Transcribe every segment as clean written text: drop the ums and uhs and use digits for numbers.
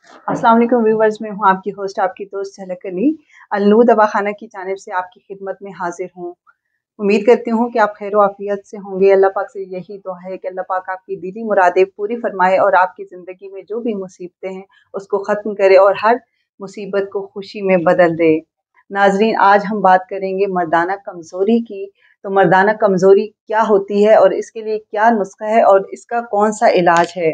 अस्सलाम वालेकुम व्यूवर्स, मैं हूँ आपकी होस्ट, आपकी दोस्त झलक अली। अल-नूर दवाखाना की जानिब से आपकी खिदमत में हाजिर हूँ। उम्मीद करती हूँ कि आप खैर आफियत से होंगे। अल्लाह पाक से यही दुआ है कि अल्लाह पाक आपकी दिली मुरादें पूरी फरमाए और आपकी ज़िंदगी में जो भी मुसीबतें हैं उसको ख़त्म करे और हर मुसीबत को खुशी में बदल दे। नाज़रीन, आज हम बात करेंगे मर्दाना कमज़ोरी की। तो मर्दाना कमज़ोरी क्या होती है और इसके लिए क्या नुस्खा है और इसका कौन सा इलाज है?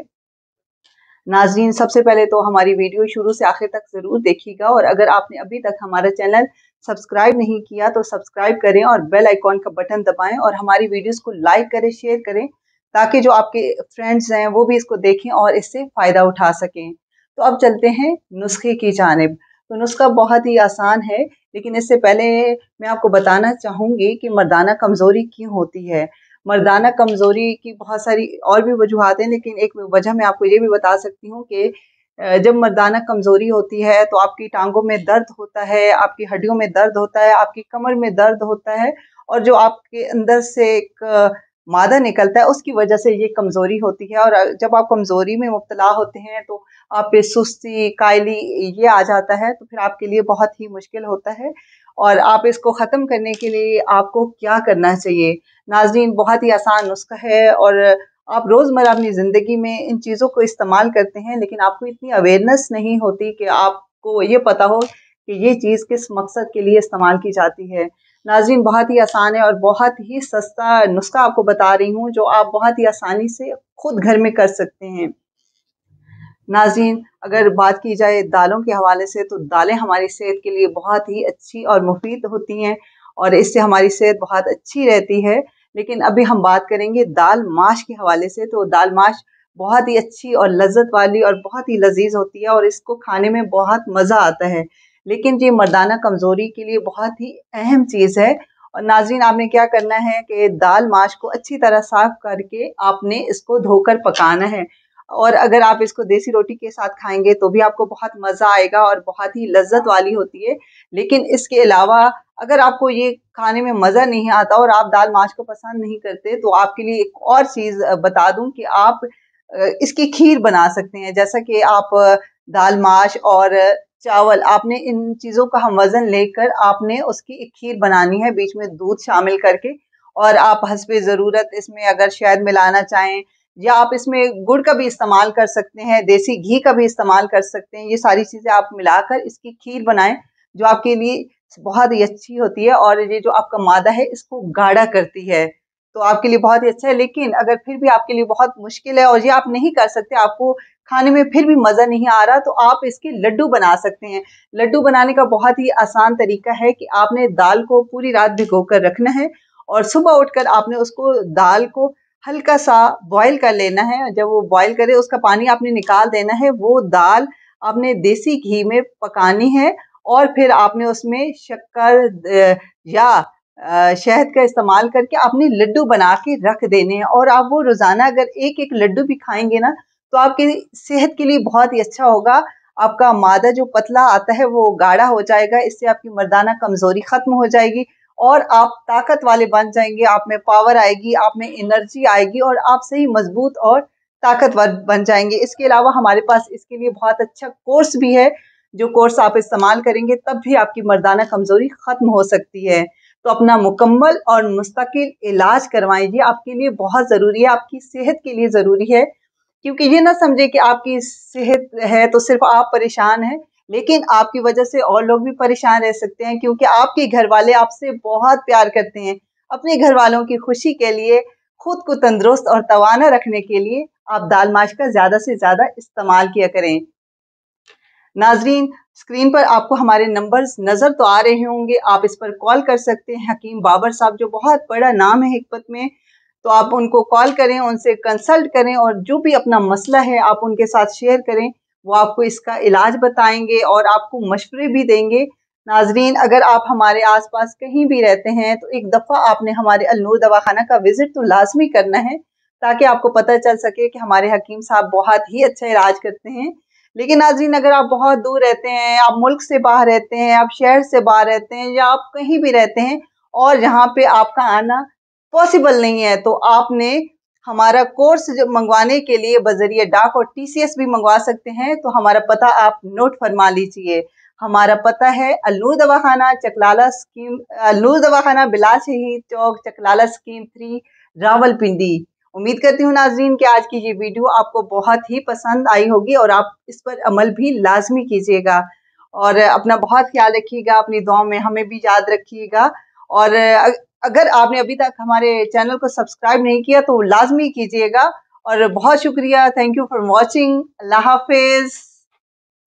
नाज़रीन, सबसे पहले तो हमारी वीडियो शुरू से आखिर तक ज़रूर देखिएगा और अगर आपने अभी तक हमारा चैनल सब्सक्राइब नहीं किया तो सब्सक्राइब करें और बेल आइकॉन का बटन दबाएं और हमारी वीडियोस को लाइक करें, शेयर करें, ताकि जो आपके फ्रेंड्स हैं वो भी इसको देखें और इससे फ़ायदा उठा सकें। तो अब चलते हैं नुस्खे की जानिब। तो नुस्खा बहुत ही आसान है, लेकिन इससे पहले मैं आपको बताना चाहूँगी कि मर्दाना कमज़ोरी क्यों होती है। मर्दाना कमज़ोरी की बहुत सारी और भी वजूहात हैं, लेकिन एक वजह मैं आपको ये भी बता सकती हूँ कि जब मर्दाना कमज़ोरी होती है तो आपकी टांगों में दर्द होता है, आपकी हड्डियों में दर्द होता है, आपकी कमर में दर्द होता है और जो आपके अंदर से एक मादा निकलता है उसकी वजह से ये कमज़ोरी होती है। और जब आप कमज़ोरी में मुब्तला होते हैं तो आप पे सुस्ती, कायली ये आ जाता है, तो फिर आपके लिए बहुत ही मुश्किल होता है। और आप इसको ख़त्म करने के लिए आपको क्या करना चाहिए? नाज़रीन, बहुत ही आसान नुस्खा है और आप रोज़मर्रा अपनी ज़िंदगी में इन चीज़ों को इस्तेमाल करते हैं, लेकिन आपको इतनी अवेयरनेस नहीं होती कि आपको ये पता हो कि ये चीज़ किस मकसद के लिए इस्तेमाल की जाती है। नाज़रीन, बहुत ही आसान है और बहुत ही सस्ता नुस्खा आपको बता रही हूँ, जो आप बहुत ही आसानी से खुद घर में कर सकते हैं। नाज़रीन, अगर बात की जाए दालों के हवाले से, तो दालें हमारी सेहत के लिए बहुत ही अच्छी और मुफ़ीद होती हैं और इससे हमारी सेहत बहुत अच्छी रहती है। लेकिन अभी हम बात करेंगे दाल माश के हवाले से। तो दाल माश बहुत ही अच्छी और लज़्ज़त वाली और बहुत ही लज़ीज़ होती है और इसको खाने में बहुत मज़ा आता है। लेकिन ये मर्दाना कमज़ोरी के लिए बहुत ही अहम चीज़ है। और नाज़रीन, आपने क्या करना है कि दाल माश को अच्छी तरह साफ़ करके आपने इसको धोकर पकाना है। और अगर आप इसको देसी रोटी के साथ खाएँगे तो भी आपको बहुत मज़ा आएगा और बहुत ही लज़्ज़त वाली होती है। लेकिन इसके अलावा अगर आपको ये खाने में मज़ा नहीं आता और आप दाल माश को पसंद नहीं करते, तो आपके लिए एक और चीज़ बता दूँ कि आप इसकी खीर बना सकते हैं। जैसा कि आप दाल माश और चावल, आपने इन चीज़ों का हम वज़न लेकर आपने उसकी एक खीर बनानी है, बीच में दूध शामिल करके। और आप हस्बे ज़रूरत इसमें अगर शहद मिलाना चाहें या आप इसमें गुड़ का भी इस्तेमाल कर सकते हैं, देसी घी का भी इस्तेमाल कर सकते हैं। ये सारी चीज़ें आप मिलाकर इसकी खीर बनाएँ, जो आपके लिए बहुत ही अच्छी होती है और ये जो आपका मादा है इसको गाढ़ा करती है, तो आपके लिए बहुत ही अच्छा है। लेकिन अगर फिर भी आपके लिए बहुत मुश्किल है और ये आप नहीं कर सकते, आपको खाने में फिर भी मज़ा नहीं आ रहा, तो आप इसके लड्डू बना सकते हैं। लड्डू बनाने का बहुत ही आसान तरीका है कि आपने दाल को पूरी रात भिगो कर रखना है और सुबह उठकर आपने उसको दाल को हल्का सा बॉईल कर लेना है। जब वो बॉईल करे उसका पानी आपने निकाल देना है। वो दाल आपने देसी घी में पकानी है और फिर आपने उसमें शक्कर या शहद का इस्तेमाल करके आपने लड्डू बना के रख देने हैं और आप वो रोज़ाना अगर एक-एक लड्डू भी खाएँगे ना, तो आपकी सेहत के लिए बहुत ही अच्छा होगा। आपका मादा जो पतला आता है वो गाढ़ा हो जाएगा, इससे आपकी मर्दाना कमज़ोरी ख़त्म हो जाएगी और आप ताकत वाले बन जाएँगे, आप में पावर आएगी, आप में एनर्जी आएगी और आप सही मज़बूत और ताकतवर बन जाएँगे। इसके अलावा हमारे पास इसके लिए बहुत अच्छा कोर्स भी है, जो कोर्स आप इस्तेमाल करेंगे तब भी आपकी मर्दाना कमज़ोरी ख़त्म हो सकती है। तो अपना मुकम्मल और मुस्तकिल इलाज करवाएँ, ये आपके लिए बहुत ज़रूरी है, आपकी सेहत के लिए ज़रूरी है। क्योंकि ये ना समझे कि आपकी सेहत है तो सिर्फ़ आप परेशान हैं, लेकिन आपकी वजह से और लोग भी परेशान रह सकते हैं, क्योंकि आपके घरवाले आपसे बहुत प्यार करते हैं। अपने घरवालों की खुशी के लिए, खुद को तंदुरुस्त और तवाना रखने के लिए आप दाल माश का ज़्यादा से ज़्यादा इस्तेमाल किया करें। नाज़रीन, स्क्रीन पर आपको हमारे नंबर्स नज़र तो आ रहे होंगे, आप इस पर कॉल कर सकते हैं। हकीम बाबर साहब, जो बहुत बड़ा नाम है हिकमत में, तो आप उनको कॉल करें, उनसे कंसल्ट करें और जो भी अपना मसला है आप उनके साथ शेयर करें। वो आपको इसका इलाज बताएँगे और आपको मशवरे भी देंगे। नाज़रीन, अगर आप हमारे आस-पास कहीं भी रहते हैं, तो एक दफ़ा आपने हमारे अल-नूर दवाखाना का विज़िट तो लाज़मी करना है, ताकि आपको पता चल सके कि हमारे हकीम साहब बहुत ही अच्छा इलाज करते हैं। लेकिन नाज़रीन, अगर आप बहुत दूर रहते हैं, आप मुल्क से बाहर रहते हैं, आप शहर से बाहर रहते हैं या आप कहीं भी रहते हैं और जहाँ पे आपका आना पॉसिबल नहीं है, तो आपने हमारा कोर्स जो मंगवाने के लिए बजरिए डाक और TCS भी मंगवा सकते हैं। तो हमारा पता आप नोट फरमा लीजिए। हमारा पता है अलनूर दवाखाना चकलाला स्कीम, अलनूर दवाखाना बिलाल शहीद चौक, चकलाला स्कीम 3, रावलपिंडी। उम्मीद करती हूँ नाजरीन कि आज की ये वीडियो आपको बहुत ही पसंद आई होगी और आप इस पर अमल भी लाजमी कीजिएगा। और अपना बहुत ख्याल रखिएगा, अपनी दुआ में हमें भी याद रखिएगा। और अगर आपने अभी तक हमारे चैनल को सब्सक्राइब नहीं किया तो लाजमी कीजिएगा। और बहुत शुक्रिया, thank you for watching. Allah Hafiz.